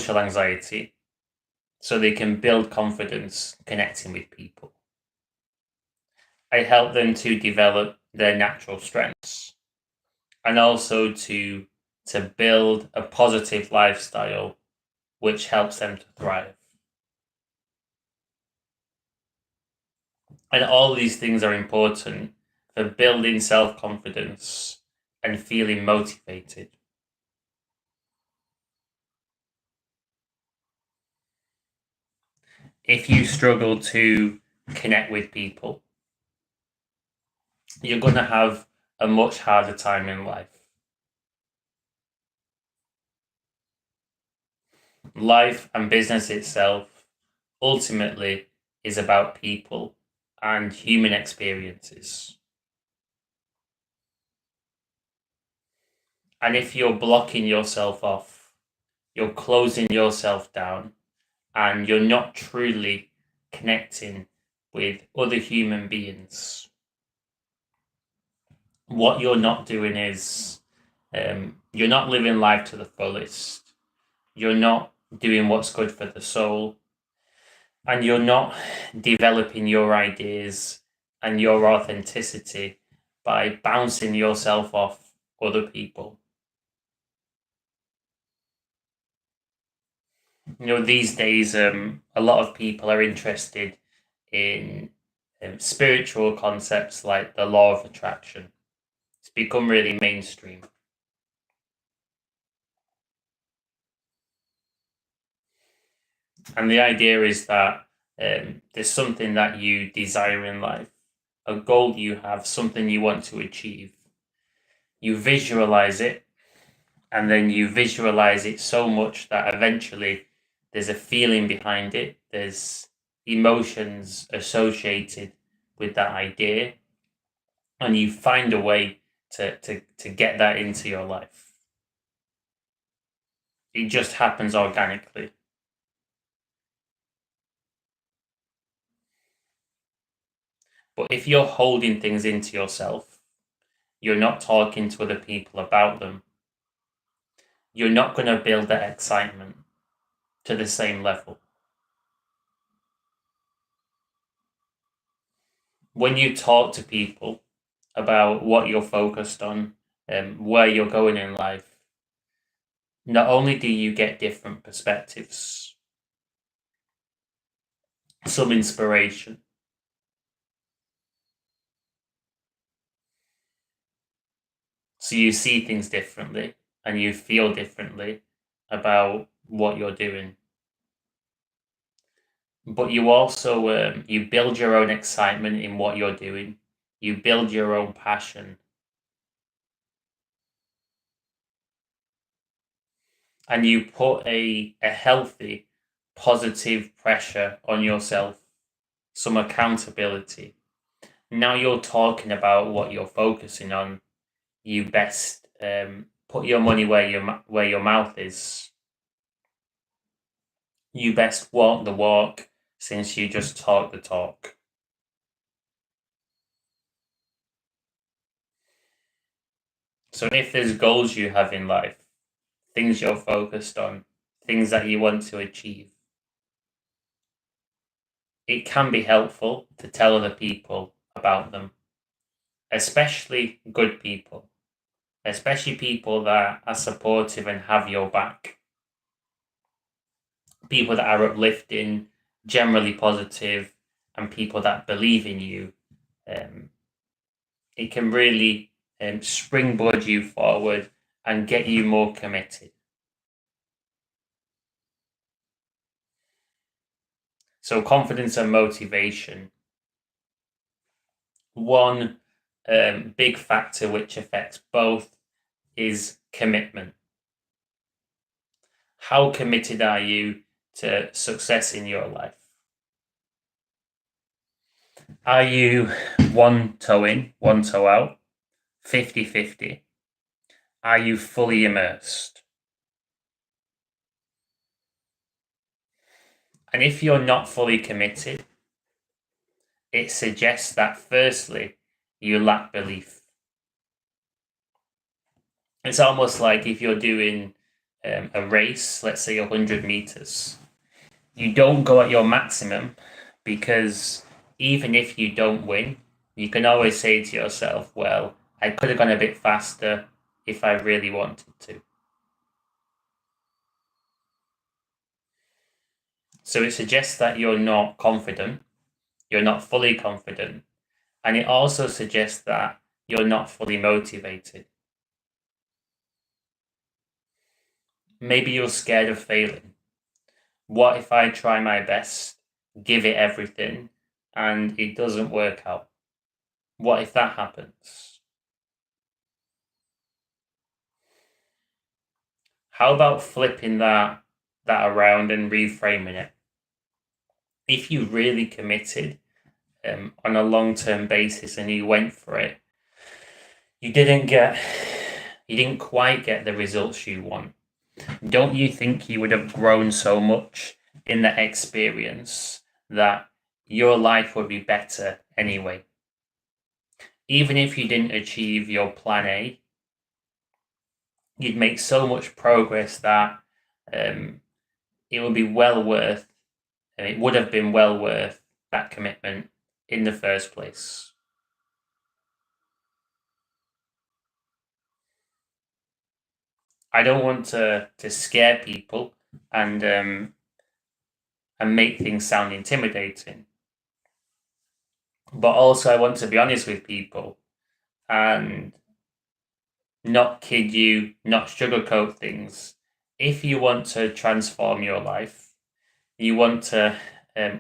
social anxiety so they can build confidence connecting with people. I help them to develop their natural strengths and also to build a positive lifestyle which helps them to thrive. And all these things are important for building self-confidence and feeling motivated. If you struggle to connect with people, you're going to have a much harder time in life. Life and business itself ultimately is about people and human experiences. And if you're blocking yourself off, you're closing yourself down, and you're not truly connecting with other human beings, what you're not doing is you're not living life to the fullest. You're not doing what's good for the soul. And you're not developing your ideas and your authenticity by bouncing yourself off other people. These days, a lot of people are interested in spiritual concepts like the law of attraction. It's become really mainstream. And the idea is that there's something that you desire in life, a goal you have, something you want to achieve. You visualize it, and then you visualize it so much that eventually there's a feeling behind it. There's emotions associated with that idea, and you find a way to get that into your life. It just happens organically. But if you're holding things into yourself, you're not talking to other people about them, you're not going to build that excitement to the same level. When you talk to people about what you're focused on and where you're going in life, not only do you get different perspectives, some inspiration, so you see things differently and you feel differently about what you're doing. But you also you build your own excitement in what you're doing. You build your own passion. And you put a healthy, positive pressure on yourself, some accountability. Now you're talking about what you're focusing on. You best put your money where your mouth is. You best walk the walk, since you just talk the talk. So if there's goals you have in life, things you're focused on, things that you want to achieve, it can be helpful to tell other people about them, especially good people, especially people that are supportive and have your back. People that are uplifting, generally positive, and people that believe in you. It can really springboard you forward and get you more committed. So confidence and motivation. One big factor which affects both is commitment. How committed are you to success in your life? Are you one toe in, one toe out, 50-50? Are you fully immersed? And if you're not fully committed, it suggests that firstly, you lack belief. It's almost like if you're doing a race, let's say 100 meters, you don't go at your maximum, because even if you don't win, you can always say to yourself, well, I could have gone a bit faster if I really wanted to. So it suggests that you're not confident, you're not fully confident, and it also suggests that you're not fully motivated. Maybe you're scared of failing. What if I try my best, give it everything, and it doesn't work out? What if that happens? How about flipping that around and reframing it? If you really committed on a long-term basis and you went for it, you didn't quite get the results you want. Don't you think you would have grown so much in that experience that your life would be better anyway? Even if you didn't achieve your plan A, you'd make so much progress that it would be well worth, and it would have been well worth that commitment in the first place. I don't want to scare people and make things sound intimidating, but also I want to be honest with people and not kid you, not sugarcoat things. If you want to transform your life, you want to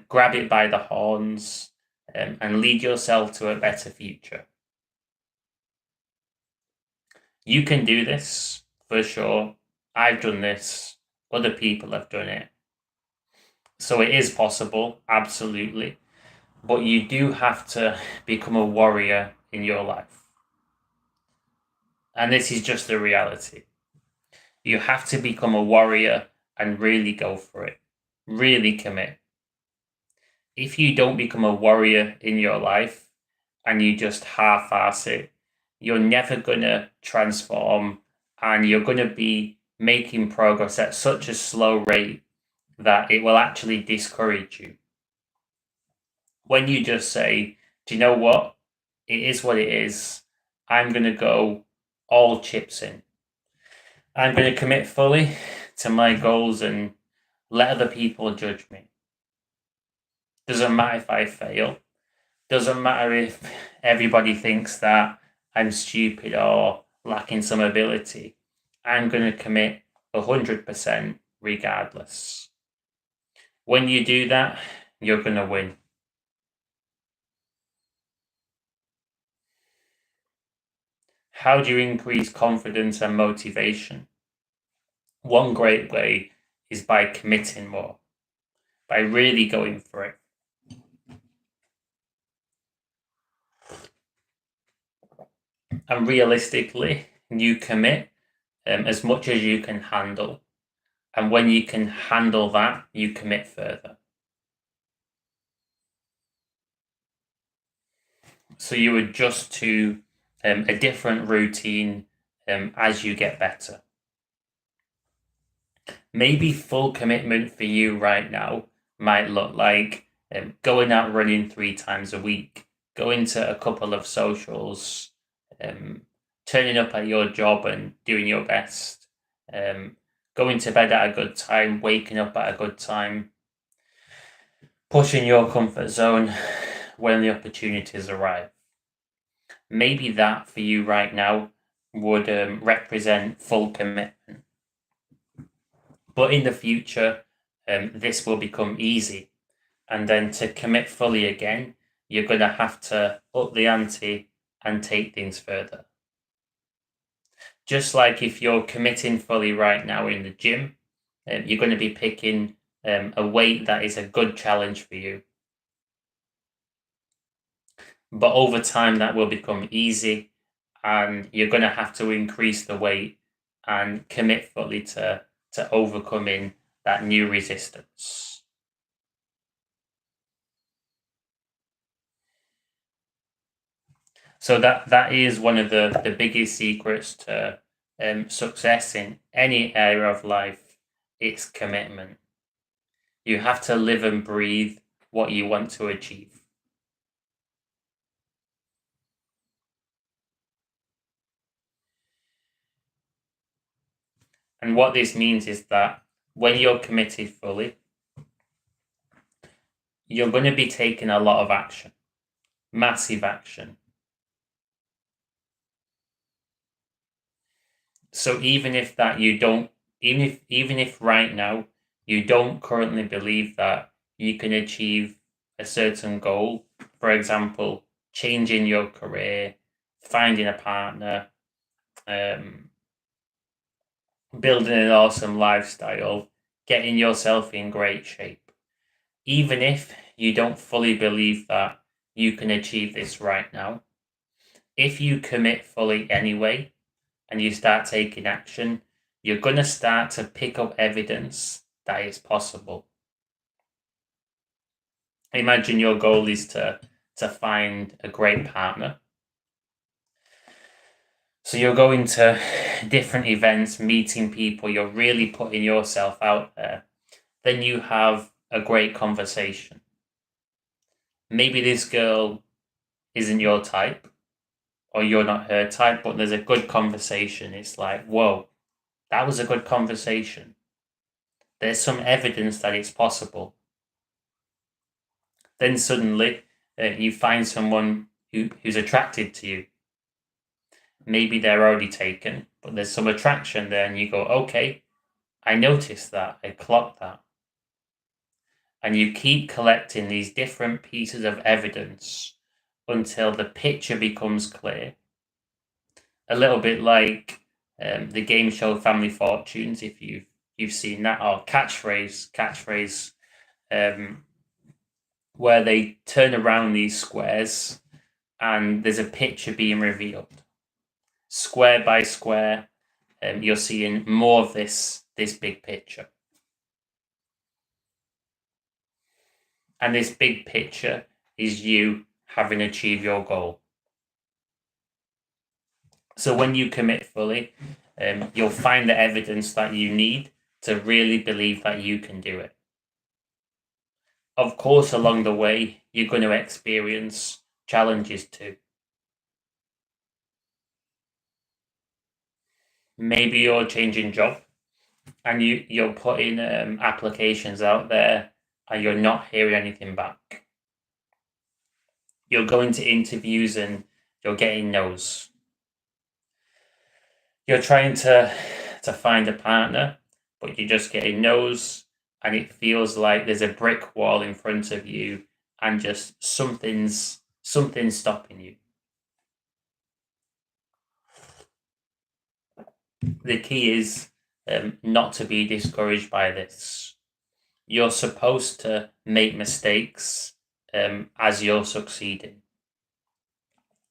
grab it by the horns and lead yourself to a better future. You can do this for sure. I've done this. Other people have done it. So it is possible, absolutely. But you do have to become a warrior in your life. And this is just the reality. You have to become a warrior and really go for it. Really commit. If you don't become a warrior in your life and you just half-ass it, you're never going to transform, and you're going to be making progress at such a slow rate that it will actually discourage you. When you just say, do you know what? It is what it is. I'm going to go all chips in. I'm going to commit fully to my goals and let other people judge me. Doesn't matter if I fail. Doesn't matter if everybody thinks that I'm stupid or lacking some ability. I'm going to commit 100% regardless. When you do that, you're going to win. How do you increase confidence and motivation? One great way is by committing more, by really going for it. And realistically, you commit as much as you can handle. And when you can handle that, you commit further. So you adjust to a different routine as you get better. Maybe full commitment for you right now might look like going out running 3 times a week, going to a couple of socials, turning up at your job and doing your best, going to bed at a good time, waking up at a good time, pushing your comfort zone when the opportunities arrive. Maybe that for you right now would represent full commitment. But in the future, this will become easy. And then to commit fully again, you're going to have to up the ante and take things further. Just like if you're committing fully right now in the gym, you're going to be picking a weight that is a good challenge for you. But over time, that will become easy, and you're going to have to increase the weight and commit fully to overcoming that new resistance. So that is one of the biggest secrets to success in any area of life, it's commitment. You have to live and breathe what you want to achieve. And what this means is that when you're committed fully, you're going to be taking a lot of action, massive action. So even if right now you don't currently believe that you can achieve a certain goal, for example, changing your career, finding a partner, building an awesome lifestyle, getting yourself in great shape. Even if you don't fully believe that you can achieve this right now, if you commit fully anyway and you start taking action, you're going to start to pick up evidence that it's possible. Imagine your goal is to find a great partner. So you're going to different events, meeting people, you're really putting yourself out there. Then you have a great conversation. Maybe this girl isn't your type, or you're not her type, but there's a good conversation. It's like, whoa, that was a good conversation. There's some evidence that it's possible. Then suddenly you find someone who's attracted to you. Maybe they're already taken, but there's some attraction there, and you go, okay, I noticed that, I clocked that. And you keep collecting these different pieces of evidence until the picture becomes clear. A little bit like the game show Family Fortunes, if you've seen that, or catchphrase, where they turn around these squares and there's a picture being revealed. Square by square, you're seeing more of this big picture. And this big picture is you having achieved your goal. So when you commit fully, you'll find the evidence that you need to really believe that you can do it. Of course, along the way, you're going to experience challenges too. Maybe you're changing job and you're putting applications out there and you're not hearing anything back. You're going to interviews and you're getting no's. You're trying to find a partner, but you're just getting no's, and it feels like there's a brick wall in front of you and just something's stopping you. The key is not to be discouraged by this. You're supposed to make mistakes as you're succeeding.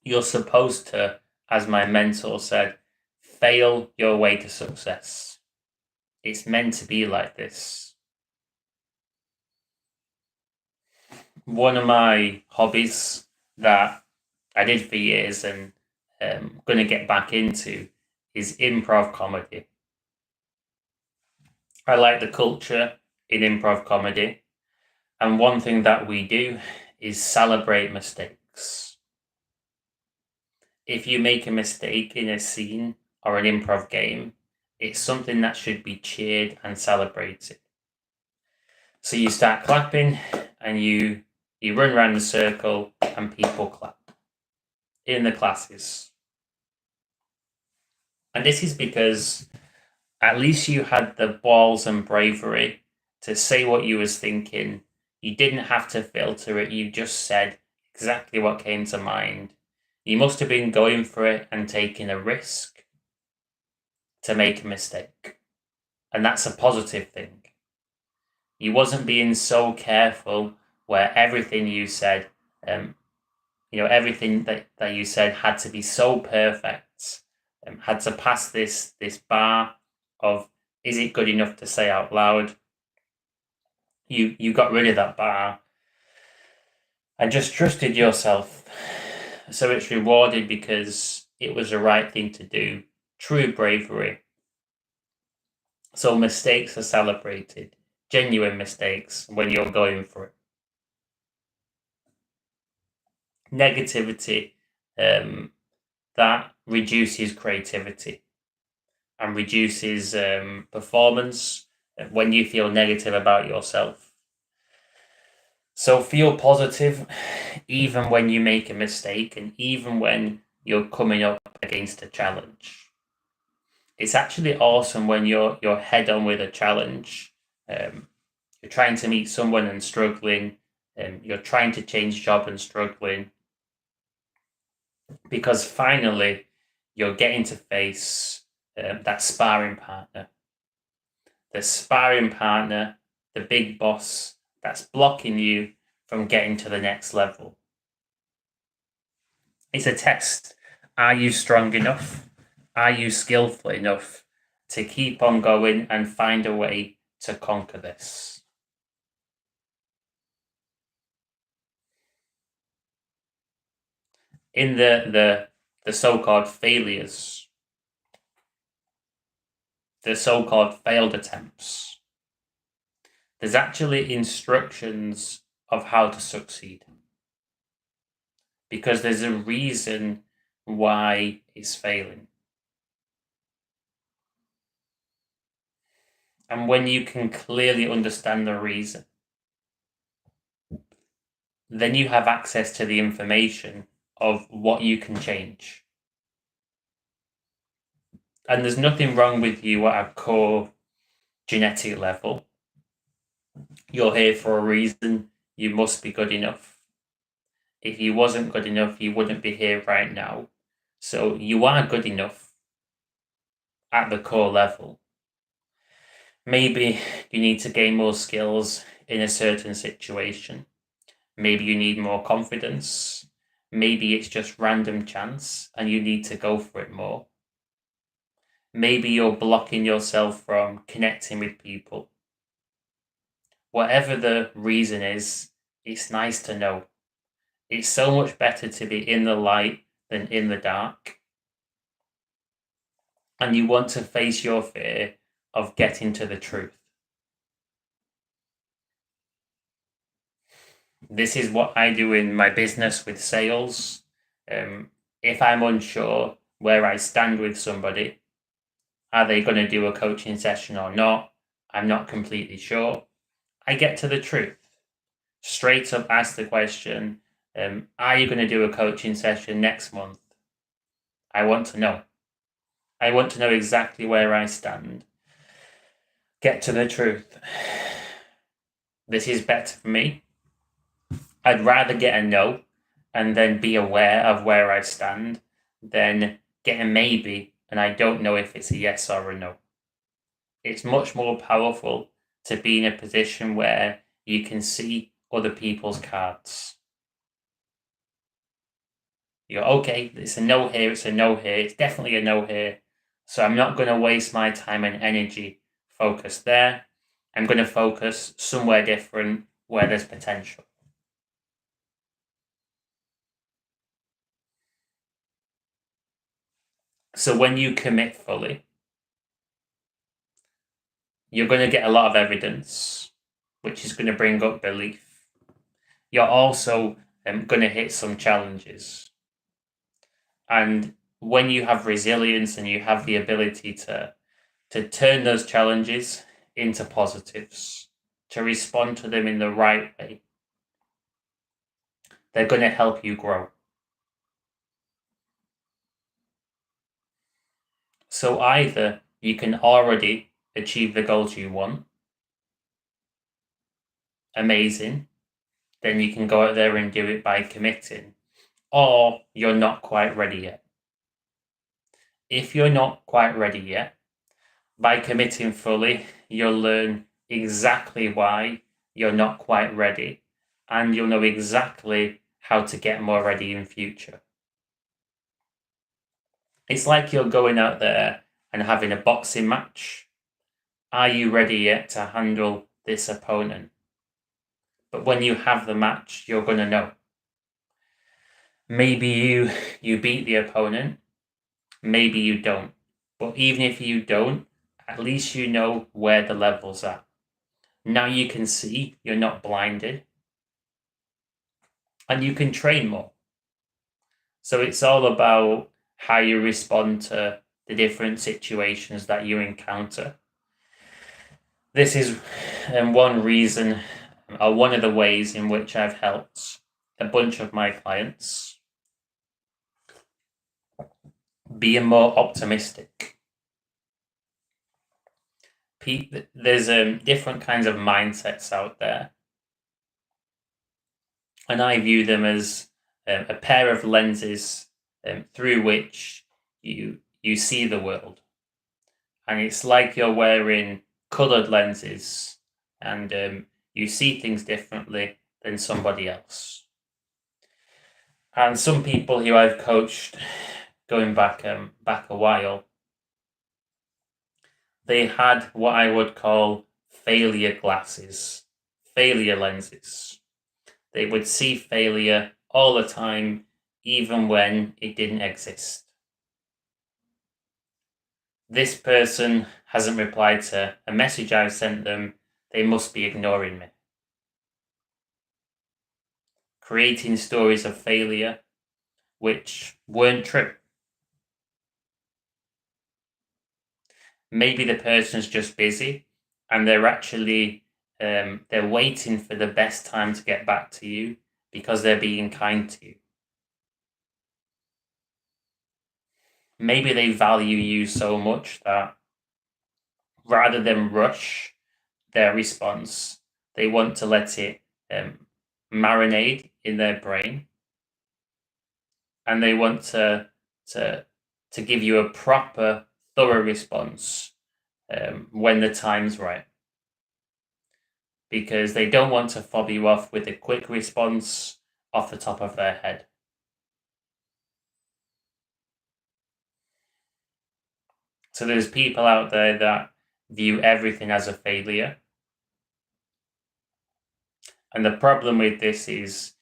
You're supposed to, as my mentor said, fail your way to success. It's meant to be like this. One of my hobbies that I did for years and I'm going to get back into is improv comedy. I like the culture in improv comedy, and one thing that we do is celebrate mistakes. If you make a mistake in a scene or an improv game, it's something that should be cheered and celebrated. So you start clapping and you run around the circle and people clap in the classes. And this is because at least you had the balls and bravery to say what you was thinking. You didn't have to filter it. You just said exactly what came to mind. You must have been going for it and taking a risk to make a mistake. And that's a positive thing. You wasn't being so careful where everything you said, everything that you said had to be so perfect, had to pass this bar of, is it good enough to say out loud? You got rid of that bar and just trusted yourself. So it's rewarded because it was the right thing to do true bravery. So mistakes are celebrated, genuine mistakes when you're going for it. Negativity, that reduces creativity and reduces performance when you feel negative about yourself. So feel positive even when you make a mistake and even when you're coming up against a challenge. It's actually awesome when you're head on with a challenge. You're trying to meet someone and struggling. You're trying to change job and struggling. Because finally, you're getting to face that sparring partner. The sparring partner, the big boss that's blocking you from getting to the next level. It's a test. Are you strong enough? Are you skillful enough to keep on going and find a way to conquer this? In the so-called failures, the so-called failed attempts, there's actually instructions of how to succeed. Because there's a reason why it's failing. And when you can clearly understand the reason, then you have access to the information of what you can change. And there's nothing wrong with you at a core genetic level. You're here for a reason. You must be good enough. If you wasn't good enough, you wouldn't be here right now. So you are good enough at the core level. Maybe you need to gain more skills in a certain situation. Maybe you need more confidence. Maybe it's just random chance and you need to go for it more. Maybe you're blocking yourself from connecting with people. Whatever the reason is, it's nice to know. It's so much better to be in the light than in the dark. And you want to face your fear of getting to the truth. This is what I do in my business with sales. If I'm unsure where I stand with somebody, are they going to do a coaching session or not? I'm not completely sure. I get to the truth. Straight up ask the question, are you going to do a coaching session next month? I want to know. I want to know exactly where I stand. Get to the truth. This is better for me. I'd rather get a no and then be aware of where I stand than get a maybe and I don't know if it's a yes or a no. It's much more powerful to be in a position where you can see other people's cards. You're okay, it's a no here, it's a no here, it's definitely a no here. So I'm not going to waste my time and energy focused there. I'm going to focus somewhere different where there's potential. So when you commit fully, you're going to get a lot of evidence, which is going to bring up belief. You're also going to hit some challenges. And when you have resilience and you have the ability to turn those challenges into positives, to respond to them in the right way, they're going to help you grow. So either you can already achieve the goals you want, amazing, then you can go out there and do it by committing, or you're not quite ready yet. If you're not quite ready yet, by committing fully, you'll learn exactly why you're not quite ready, and you'll know exactly how to get more ready in future. It's like you're going out there and having a boxing match. Are you ready yet to handle this opponent? But when you have the match, you're going to know. Maybe you beat the opponent, maybe you don't. But even if you don't, at least you know where the levels are. Now you can see, you're not blinded, and you can train more. So it's all about how you respond to the different situations that you encounter. This is one reason, or one of the ways in which I've helped a bunch of my clients be more optimistic. There's different kinds of mindsets out there, and I view them as a pair of lenses through which you see the world. And it's like you're wearing colored lenses, and you see things differently than somebody else. And some people who I've coached, going back a while, they had what I would call failure glasses, failure lenses. They would see failure all the time, even when it didn't exist. This person hasn't replied to a message I've sent them. They must be ignoring me. Creating stories of failure which weren't true. Maybe the person's just busy and they're actually they're waiting for the best time to get back to you because they're being kind to you. Maybe they value you so much that rather than rush their response, they want to let it marinate in their brain, and they want to give you a proper, thorough response when the time's right, because they don't want to fob you off with a quick response off the top of their head. So there's people out there that view everything as a failure. And the problem with this is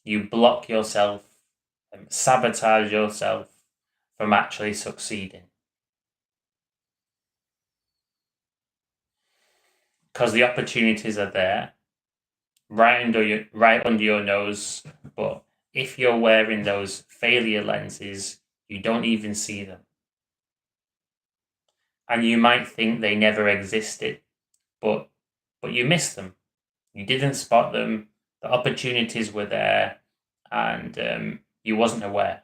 you block yourself, sabotage yourself from actually succeeding. Because the opportunities are there, right under your nose, but if you're wearing those failure lenses, you don't even see them. And you might think they never existed, but you missed them. You didn't spot them. The opportunities were there, and you wasn't aware.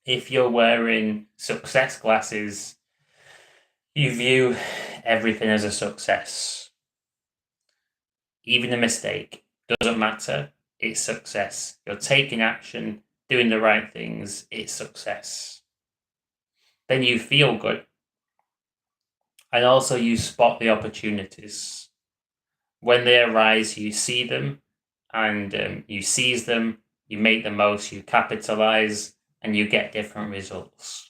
If you're wearing success glasses, you view everything as a success. Even a mistake doesn't matter. It's success. You're taking action, doing the right things. It's success. Then you feel good. And also you spot the opportunities. When they arise, you see them, and you seize them, you make the most, you capitalize, and you get different results.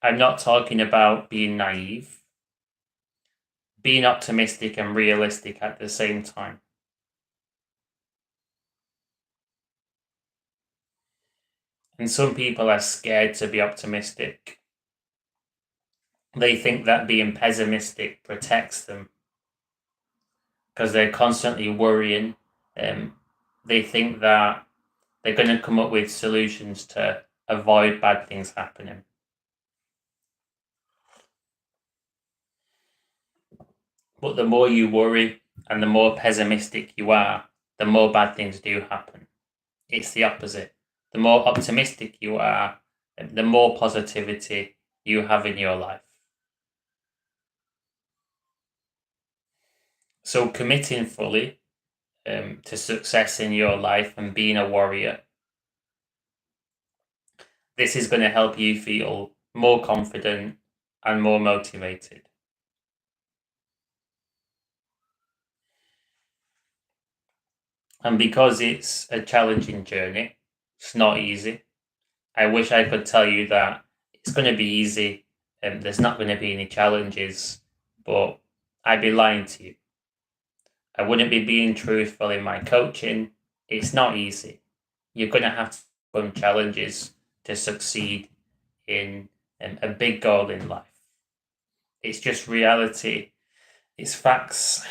I'm not talking about being naive, being optimistic and realistic at the same time. And some people are scared to be optimistic. They think that being pessimistic protects them because they're constantly worrying. They think that they're going to come up with solutions to avoid bad things happening. But the more you worry and the more pessimistic you are, the more bad things do happen. It's the opposite. The more optimistic you are, the more positivity you have in your life. So committing fully to success in your life and being a warrior, this is going to help you feel more confident and more motivated. And because it's a challenging journey, it's not easy. I wish I could tell you that it's going to be easy and there's not going to be any challenges, but I'd be lying to you. I wouldn't be being truthful in my coaching. It's not easy. You're going to have overcome challenges to succeed in a big goal in life. It's just reality. It's facts.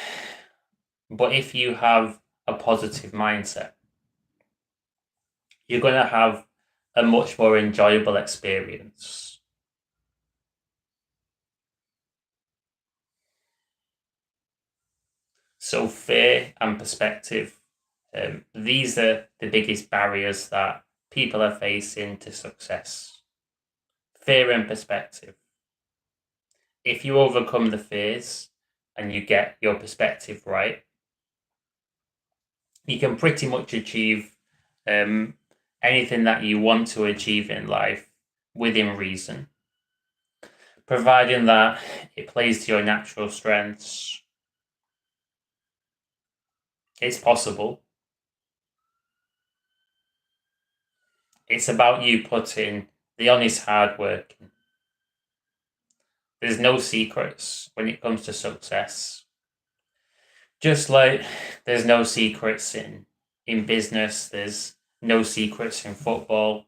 But if you have a positive mindset, you're going to have a much more enjoyable experience. So fear and perspective, these are the biggest barriers that people are facing to success. Fear and perspective. If you overcome the fears and you get your perspective right, you can pretty much achieve anything that you want to achieve in life within reason, providing that it plays to your natural strengths. It's possible. It's about you putting the honest hard work in. There's no secrets when it comes to success. Just like there's no secrets in business, there's no secrets in football.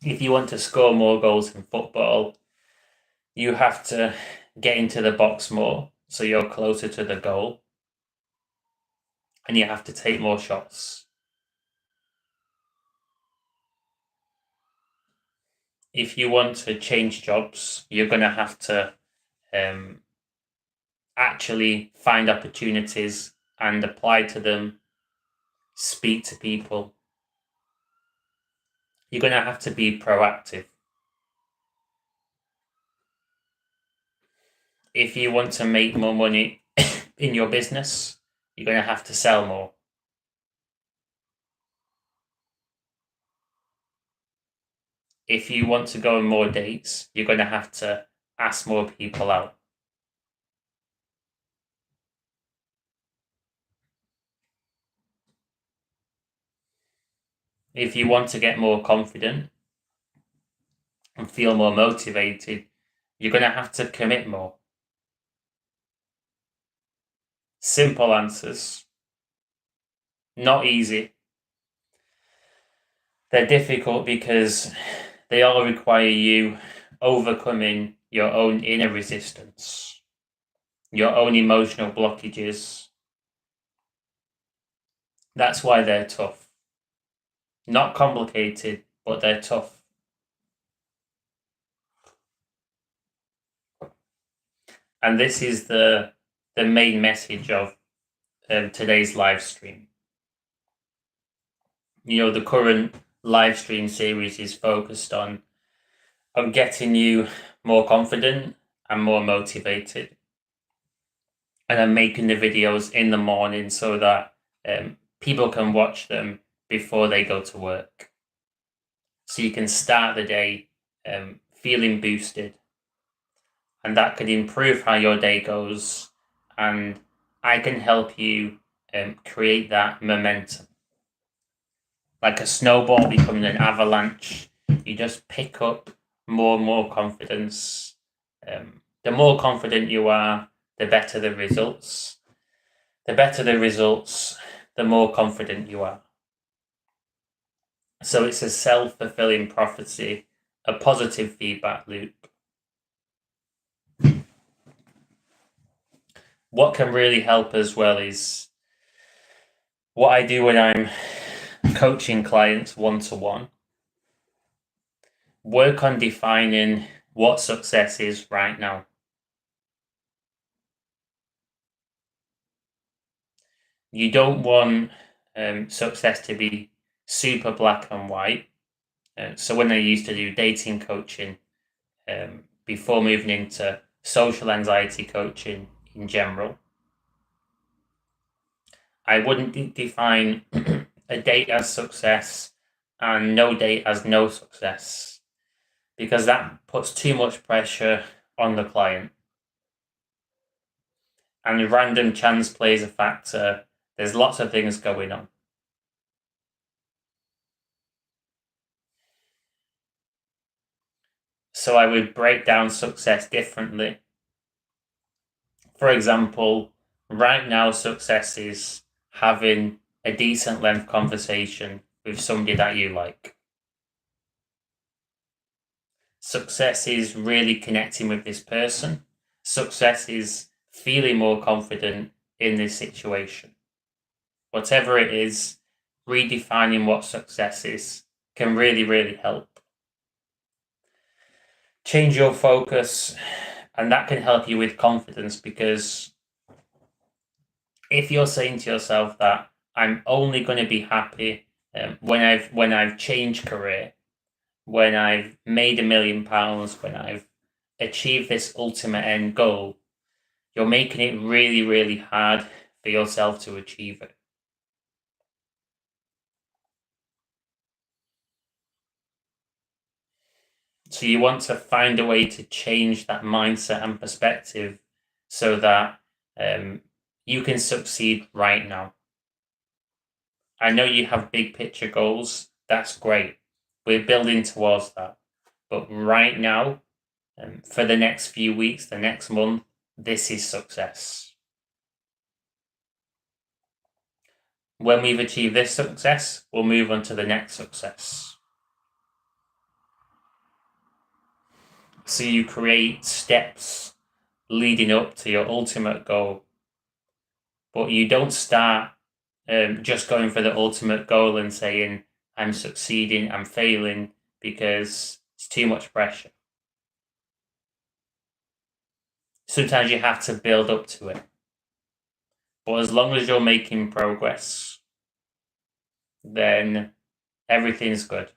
If you want to score more goals in football, you have to get into the box more so you're closer to the goal. And you have to take more shots. If you want to change jobs, you're going to have to actually find opportunities and apply to them, speak to people. You're going to have to be proactive. If you want to make more money in your business, you're going to have to sell more. If you want to go on more dates, you're going to have to ask more people out. If you want to get more confident and feel more motivated, you're going to have to commit more. Simple answers. Not easy. They're difficult because they all require you overcoming your own inner resistance, your own emotional blockages. That's why they're tough. Not complicated, but they're tough. And this is the main message of today's live stream. The current live stream series is focused on getting you more confident and more motivated. And I'm making the videos in the morning so that people can watch them before they go to work. So you can start the day feeling boosted. And that could improve how your day goes. And I can help you create that momentum. Like a snowball becoming an avalanche, you just pick up more and more confidence. The more confident you are, the better the results. The better the results, the more confident you are. So it's a self-fulfilling prophecy, a positive feedback loop. What can really help as well is what I do when I'm coaching clients one-to-one. Work on defining what success is right now. You don't want success to be super black and white. So when I used to do dating coaching, before moving into social anxiety coaching in general, I wouldn't define a date as success and no date as no success, because that puts too much pressure on the client. And random chance plays a factor. There's lots of things going on. So I would break down success differently. For example, right now success is having a decent length conversation with somebody that you like. Success is really connecting with this person. Success is feeling more confident in this situation. Whatever it is, redefining what success is can really, really help. Change your focus, and that can help you with confidence, because if you're saying to yourself that I'm only going to be happy when I've changed career, when I've made £1 million, when I've achieved this ultimate end goal, you're making it really, really hard for yourself to achieve it. So you want to find a way to change that mindset and perspective so that you can succeed right now. I know you have big picture goals. That's great. We're building towards that. But right now, for the next few weeks, the next month, this is success. When we've achieved this success, we'll move on to the next success. So you create steps leading up to your ultimate goal. But you don't start just going for the ultimate goal and saying, I'm succeeding, I'm failing, because it's too much pressure. Sometimes you have to build up to it. But as long as you're making progress, then everything's good.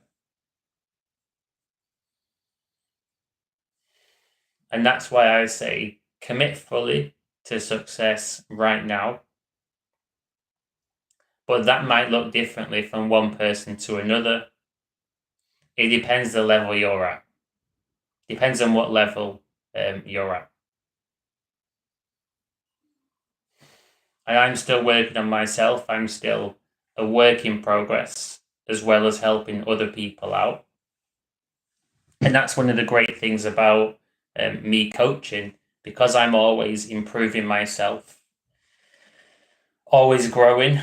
And that's why I say commit fully to success right now. But that might look differently from one person to another. It depends the level you're at. Depends on what level you're at. And I'm still working on myself. I'm still a work in progress, as well as helping other people out. And that's one of the great things about me coaching, because I'm always improving myself, always growing.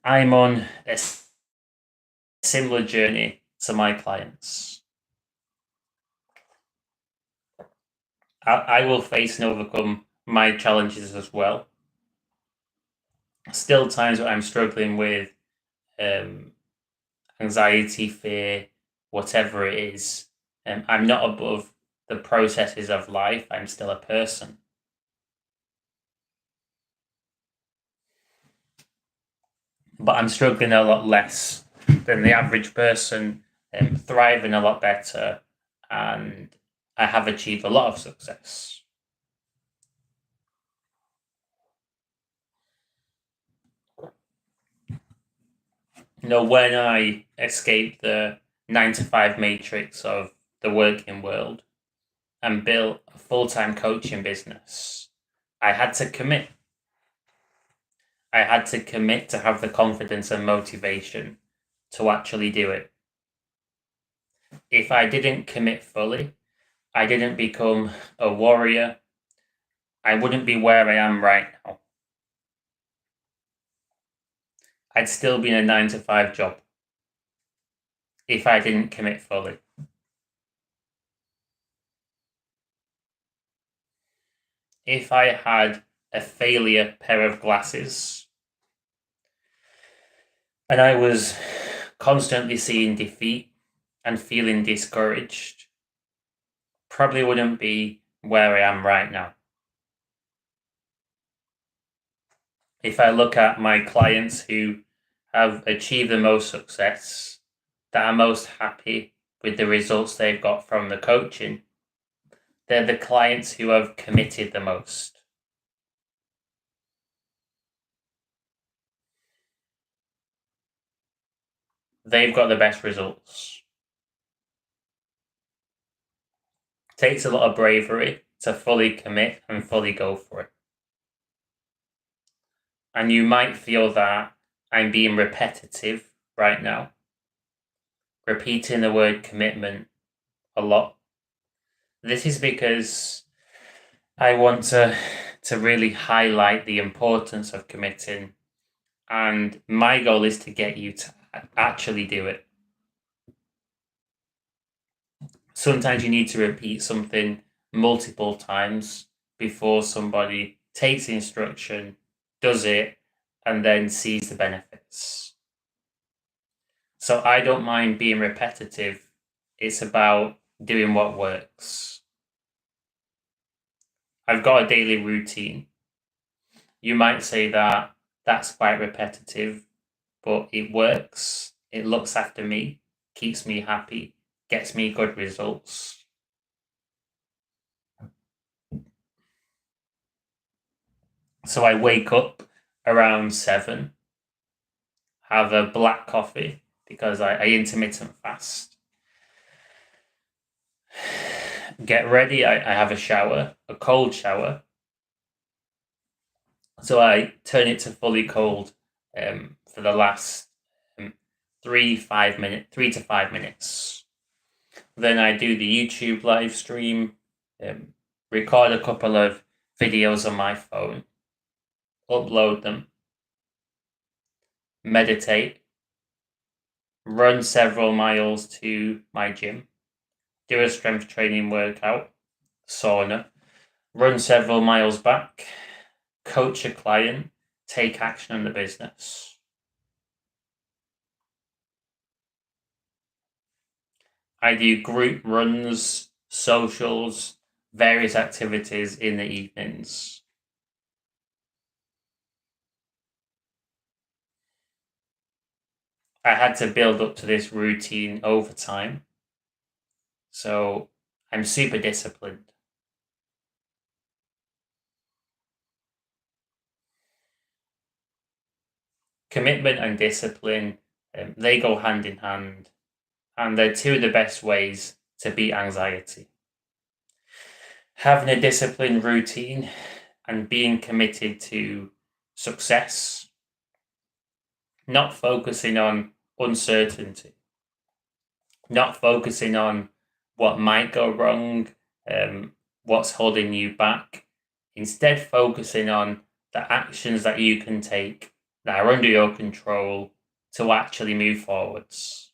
I'm on a similar journey to my clients. I will face and overcome my challenges as well. Still times where I'm struggling with anxiety, fear, whatever it is. I'm not above the processes of life. I'm still a person. But I'm struggling a lot less than the average person, thriving a lot better, and I have achieved a lot of success. When I escaped the 9-to-5 matrix of the working world and built a full-time coaching business, I had to commit. I had to commit to have the confidence and motivation to actually do it. If I didn't commit fully, I didn't become a warrior, I wouldn't be where I am right now. I'd still be in a 9-to-5 job if I didn't commit fully. If I had a failure pair of glasses and I was constantly seeing defeat and feeling discouraged, probably wouldn't be where I am right now. If I look at my clients who have achieved the most success, that are most happy with the results they've got from the coaching, they're the clients who have committed the most. They've got the best results. It takes a lot of bravery to fully commit and fully go for it. And you might feel that I'm being repetitive right now, repeating the word commitment a lot. This is because I want to really highlight the importance of committing, and my goal is to get you to actually do it. Sometimes you need to repeat something multiple times before somebody takes the instruction, does it, and then sees the benefits. So I don't mind being repetitive. It's about doing what works. I've got a daily routine. You might say that that's quite repetitive, but it works. It looks after me, keeps me happy, gets me good results. So I wake up around 7, have a black coffee because I intermittent fast. Get ready. I have a shower, a cold shower. So I turn it to fully cold for the last 3 to 5 minutes. Then I do the YouTube live stream, record a couple of videos on my phone, upload them, meditate, run several miles to my gym, do a strength training workout, sauna, run several miles back, coach a client, take action on the business. I do group runs, socials, various activities in the evenings. I had to build up to this routine over time. So I'm super disciplined. Commitment and discipline, they go hand in hand, and they're two of the best ways to beat anxiety. Having a disciplined routine and being committed to success, not focusing on uncertainty, not focusing on what might go wrong, what's holding you back, instead focusing on the actions that you can take that are under your control to actually move forwards.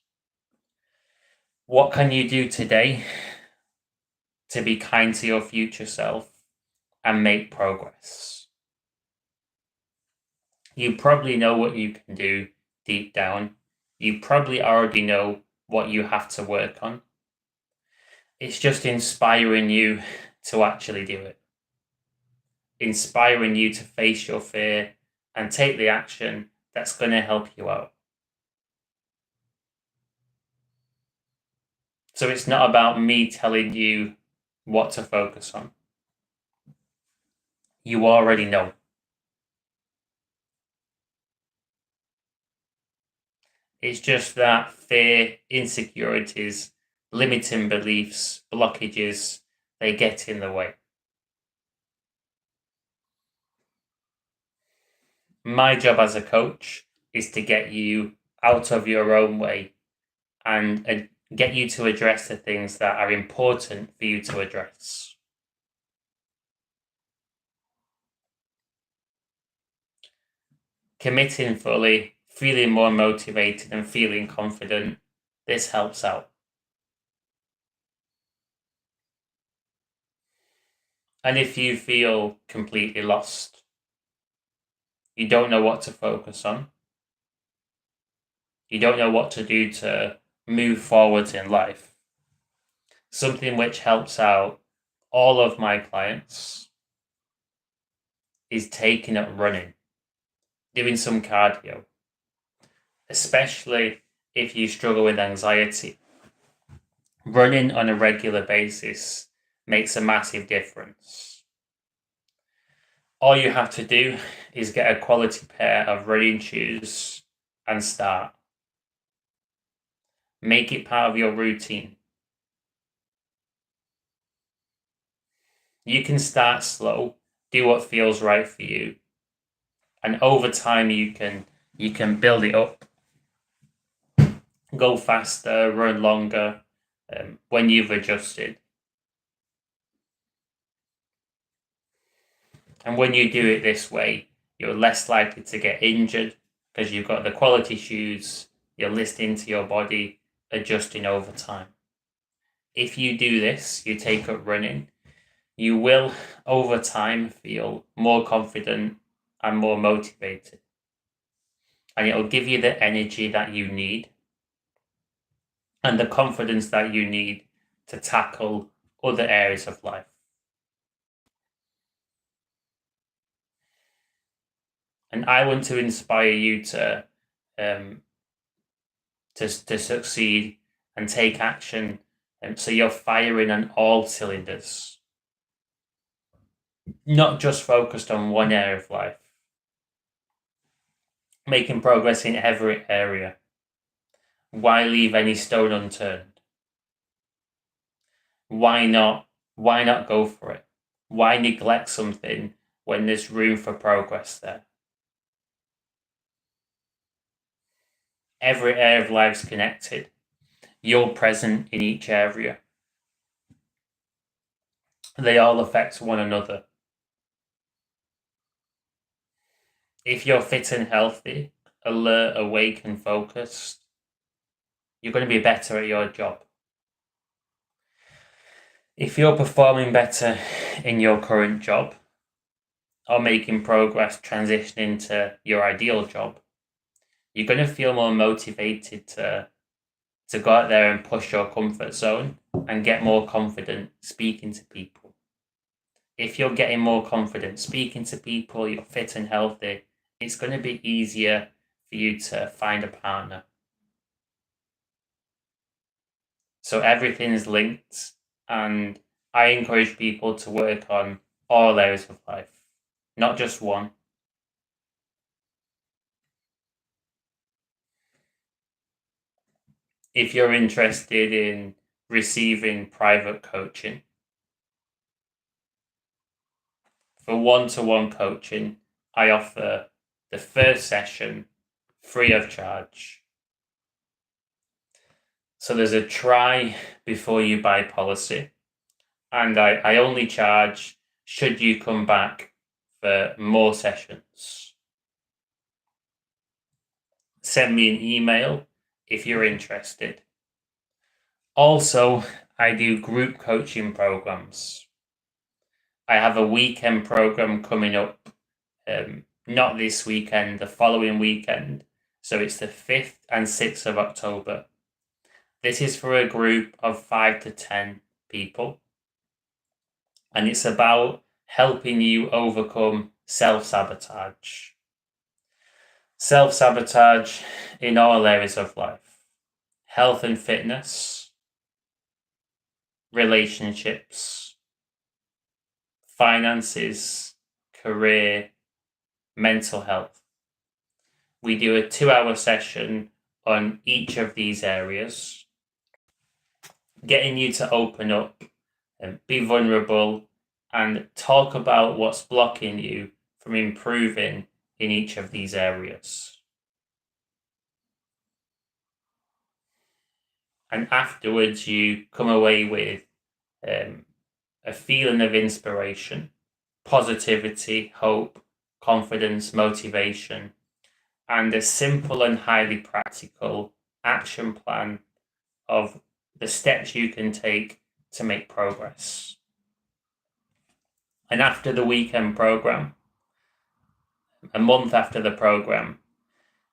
What can you do today to be kind to your future self and make progress? You probably know what you can do deep down. You probably already know what you have to work on. It's just inspiring you to actually do it. Inspiring you to face your fear and take the action that's going to help you out. So it's not about me telling you what to focus on. You already know. It's just that fear, insecurities, limiting beliefs, blockages, they get in the way. My job as a coach is to get you out of your own way and get you to address the things that are important for you to address. Committing fully, feeling more motivated and feeling confident, this helps out. And if you feel completely lost, you don't know what to focus on, you don't know what to do to move forwards in life, something which helps out all of my clients is taking up running, doing some cardio, especially if you struggle with anxiety. Running on a regular basis makes a massive difference. All you have to do is get a quality pair of running shoes and start. Make it part of your routine. You can start slow, do what feels right for you, and over time you can build it up. Go faster, run longer when you've adjusted. And when you do it this way, you're less likely to get injured because you've got the quality shoes You're listening to your body adjusting over time. If you do this, you take up running, you will over time feel more confident and more motivated. And it'll give you the energy that you need and the confidence that you need to tackle other areas of life. And I want to inspire you to succeed and take action, and so you're firing on all cylinders, not just focused on one area of life, making progress in every area. Why leave any stone unturned? Why not go for it? Why neglect something when there's room for progress there? Every area of life is connected. You're present in each area. They all affect one another. If you're fit and healthy, alert, awake, and focused, you're going to be better at your job. If you're performing better in your current job or making progress transitioning to your ideal job, you're going to feel more motivated to go out there and push your comfort zone and get more confident speaking to people. If you're getting more confident speaking to people, you're fit and healthy, it's going to be easier for you to find a partner. So everything is linked, and I encourage people to work on all areas of life, not just one. If you're interested in receiving private coaching, for one-to-one coaching, I offer the first session free of charge. So there's a try before you buy policy, and I only charge should you come back for more sessions. Send me an email if you're interested. Also, I do group coaching programs. I have a weekend program coming up, not this weekend, the following weekend. So it's the 5th and 6th of October. This is for a group of 5 to 10 people. And it's about helping you overcome self-sabotage. Self-sabotage in all areas of life. Health and fitness, relationships, finances, career, mental health. We do a 2-hour session on each of these areas, getting you to open up and be vulnerable and talk about what's blocking you from improving in each of these areas. And afterwards, you come away with a feeling of inspiration, positivity, hope, confidence, motivation, and a simple and highly practical action plan of the steps you can take to make progress. And after the weekend program, a month after the program,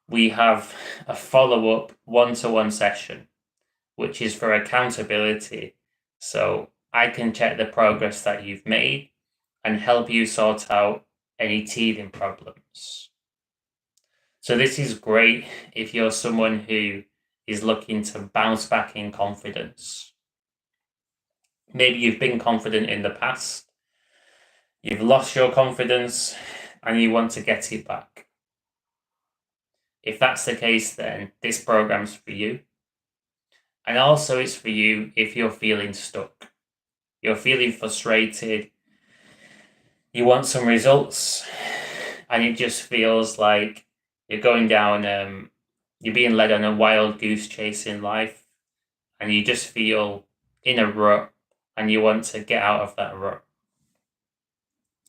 we have a follow-up one-to-one session, which is for accountability. So I can check the progress that you've made and help you sort out any teething problems. So this is great if you're someone who is looking to bounce back in confidence. Maybe you've been confident in the past, you've lost your confidence, and you want to get it back. If that's the case, then this program's for you. And also it's for you if you're feeling stuck. You're feeling frustrated. You want some results, and it just feels like you're going down, you're being led on a wild goose chase in life, and you just feel in a rut, and you want to get out of that rut.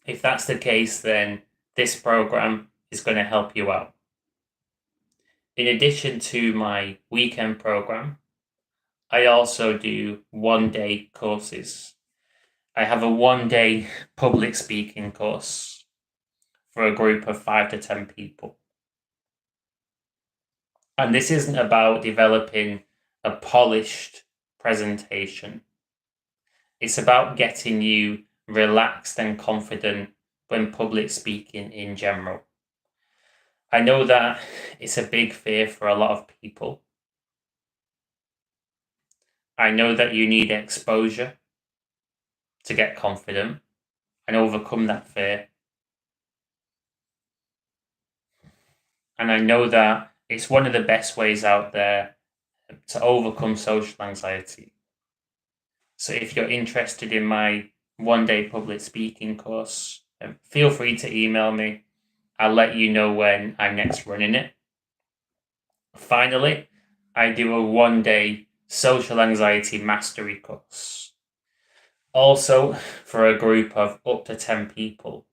If that's the case, then this program is going to help you out. In addition to my weekend program, I also do 1-day courses. I have a 1-day public speaking course for a group of 5 to 10 people. And this isn't about developing a polished presentation. It's about getting you relaxed and confident when public speaking in general. I know that it's a big fear for a lot of people. I know that you need exposure to get confident and overcome that fear. And I know that it's one of the best ways out there to overcome social anxiety. So if you're interested in my 1-day public speaking course, feel free to email me. I'll let you know when I'm next running it. Finally, I do a 1-day social anxiety mastery course, also for a group of up to 10 people.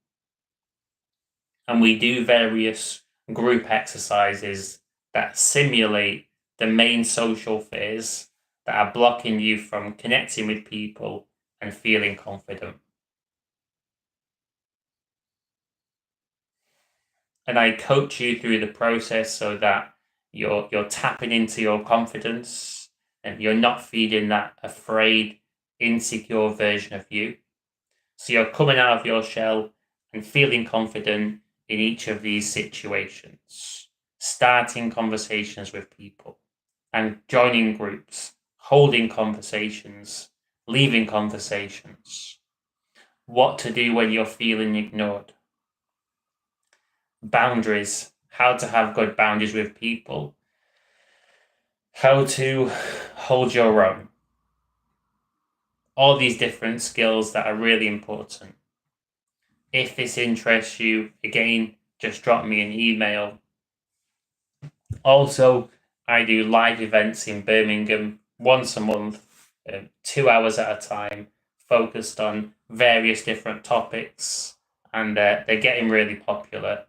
And we do various group exercises that simulate the main social fears that are blocking you from connecting with people and feeling confident. And I coach you through the process so that you're tapping into your confidence and you're not feeding that afraid, insecure version of you. So you're coming out of your shell and feeling confident in each of these situations, starting conversations with people and joining groups, holding conversations, leaving conversations, what to do when you're feeling ignored, boundaries, how to have good boundaries with people, how to hold your own. All these different skills that are really important. If this interests you, again, just drop me an email. Also, I do live events in Birmingham once a month, 2 hours at a time, focused on various different topics, and they're getting really popular.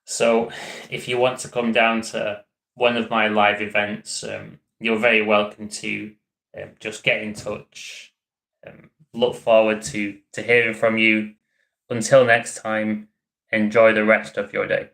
So if you want to come down to one of my live events, you're very welcome to just get in touch. Look forward to hearing from you. Until next time, enjoy the rest of your day.